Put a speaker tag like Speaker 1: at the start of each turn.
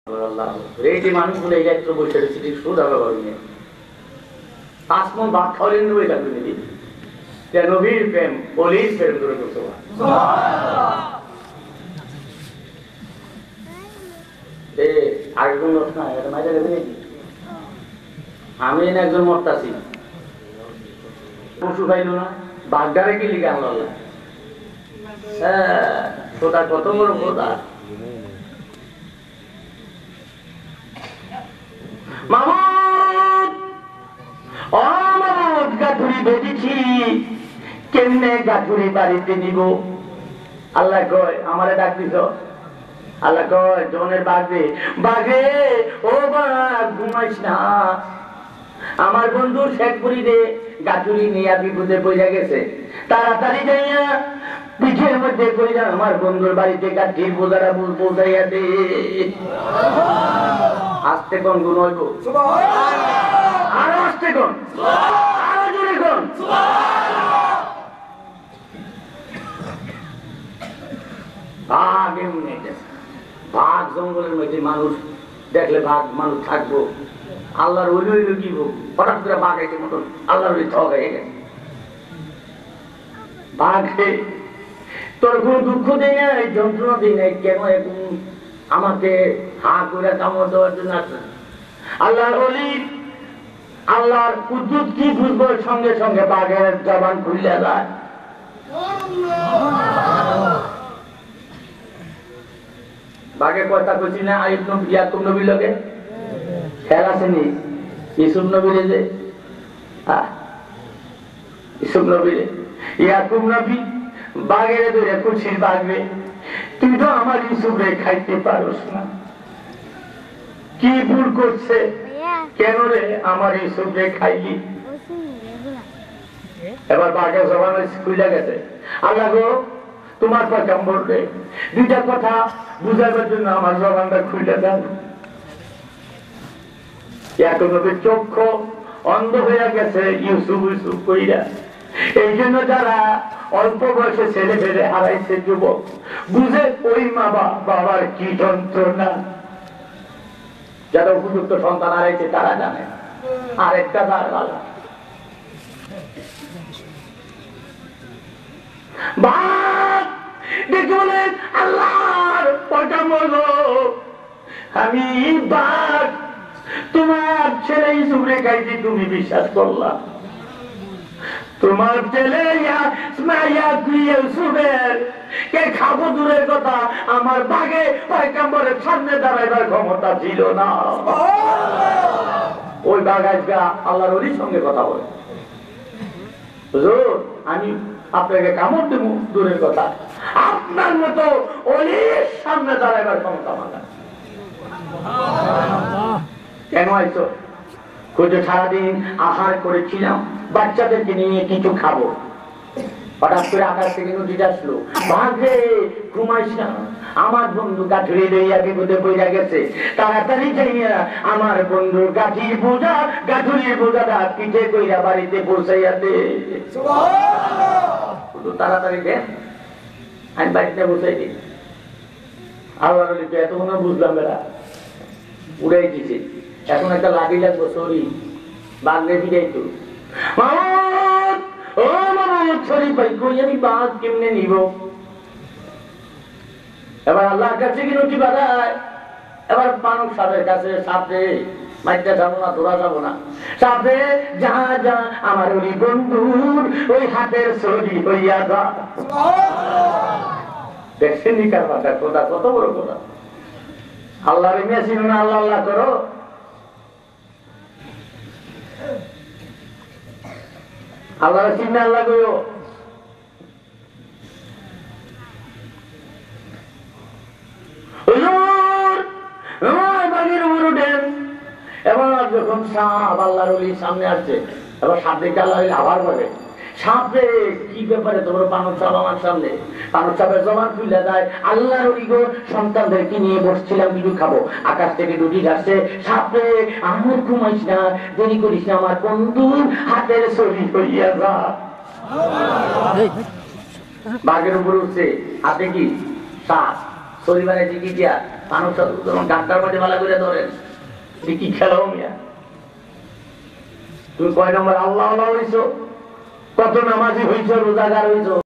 Speaker 1: এই যে মানুষগুলো এই একটু বসে রয়েছে ঠিক সুদ হবে নিয়ে আসমান ভাত খাওয়ালেন নবী লাগবে নাকি নবীর প্রেম অলির প্রেম করে করতে আরেকজন লোক না এটা মাঝে গেছে নাকি আমি একজন মরতাছি পশু খাইল না বাগদারে কি লিখে আনলো হ্যাঁ খোদা কত বড় খোদা গাঠুরি বেঁধেছি কেমনে গাঠুরি বাড়িতে নিব আল্লাহ কয় আমারে ডাক দিছ আল্লাহ কয় জনের বাঘে বাঘে ও বাঘ ঘুমাইস না আমার বন্ধু শেখপুরি দে গাঠুরি নিয়ে বিপদে পড়ে গেছে তাড়াতাড়ি যাইয়া পিঠের মধ্যে কইরা আমার বন্ধুর বাড়িতে গাঠির বোঝারা পৌঁছাইয়া দে আস্তে কোন গুণ হইব আরো আস্তে কোন আরো জোরে কোন বাঘ এমনি বাঘ জঙ্গলের মধ্যে মানুষ দেখলে বাঘ মানুষ থাকবো আল্লাহর ওই ওই কি হঠাৎ করে বাঘ এসে মতন আল্লাহর ওই ঠগ হয়ে গেছে বাঘে তোর কোন দুঃখ দেয় না এই যন্ত্রণা দিই নাই কেন এখন আমাকে হা করে কামড় দেওয়ার জন্য আসছে আল্লাহর ওলি আল্লাহর কুদরত কি বুঝবো সঙ্গে সঙ্গে বাঘের জবান খুলে যায় বাঘে কথা কইছি না আইব নবী ইয়াকুব নবী লগে খেয়াল আসেনি ইউসুফ নবীর যে ইউসুফ নবীর ইয়াকুব নবী বাঘের ধরে খুশির বাঘবে তুই তো আমার ইউসুফরে খাইতে পারোস না কি ভুল করছে কেন রে আমার ইউসুফরে খাইলি এবার বাঘের জবান খুলে গেছে আল্লাহ গো তোমার পয়গম্বর রে দুইটা কথা বুঝাবার জন্য আমার জবানটা খুলে দেন ইয়াকুব নবীর চক্ষু অন্ধ হয়ে গেছে ইউসুফ ইউসুফ কইরা এই জন্য যারা অল্প বয়সে ছেলে ফেলে হারাইছে যুবক বুঝে ওই মা বাবার কি যন্ত্রণা যারা উপযুক্ত সন্তান হারাইছে তারা জানে আরেকটা তার বালা দেখে বলেন আল্লাহর পয়গম্বর আমি বাঘ তোমার ছেলে ইউসুফরে খাইছি তুমি বিশ্বাস করলা তোমার ছেলে ইউসুফের কে খাবো দূরের কথা আমার বাঘে পয়গম্বরের সামনে দাঁড়াইবার ক্ষমতা ছিল না ওই বাঘ আজকে আল্লাহর ওলির সঙ্গে কথা বলে হুজুর আমি আপনাকে কামড় দেব দূরের কথা আপনার মতো ওলির সামনে দাঁড়াইবার ক্ষমতা আমার কেন আইছো খুঁজে সারাদিন আহার করেছিলাম বাচ্চাদেরকে নিয়ে কিছু খাবো হঠাৎ করে আকাশ থেকে নদীটা আসলো ভাগে ঘুমাইস না আমার বন্ধু গাঠুরি লইয়া বিপদে পড়ে গেছে তাড়াতাড়ি যাইয়া আমার বন্ধুর গাঠির বোঝা গাঠুরির বোঝাটা পিঠে কইরা বাড়িতে পৌঁছাইয়া দে তাড়াতাড়ি দে আমি বাড়িতে বসাই দিই আবার এতক্ষণ বুঝলাম এরা উড়াই দিছে এখন একটা লাঠি লাগবো সরি বাঘে ফিরাইতো আমি বাঘ কেমনে নিব এবার আল্লাহর কাছে কি নটি বাধায় এবার মানুষ সাপের কাছে সাপে মাইটা যাবো না ধরা যাবো না সাপে যা যা আমার ওই বন্ধুর ওই হাতের ছড়ি হইয়া যা দেখছেন নিকার ভাষা কোথা কত বড় কথা আল্লাহর মেশিন না আল্লাহ আল্লাহ করো আল্লাহ চিন্তা আল্লাহ করো এবার যখন সাপ আল্লাহর ওলির সামনে আসছে এবার সাপ দেখে আল্লাহ আবার বলে সাপে কি ব্যাপারে তোমার পানক সাপ আমার সামনে পানক সাপের জবান খুলে দেয় আল্লাহর ওলি গো সন্তানদেরকে নিয়ে বসছিলাম কিছু খাবো আকাশ থেকে রুটি আসছে সাপে আমার ঘুমাইস না দেরি করিস না আমার বন্ধুর হাতের ছবি হইয়া যা বাঘের উপর উঠছে হাতে কি সাপ শরীর বানাইছে কি দিয়া মানুষ যখন ডাক্তার মধ্যে মালা করে ধরেন কি খেলাও মিয়া তুমি কয় নম্বর আল্লাহ হইছো, কত নামাজি হইছো, রোজাগার হইছো,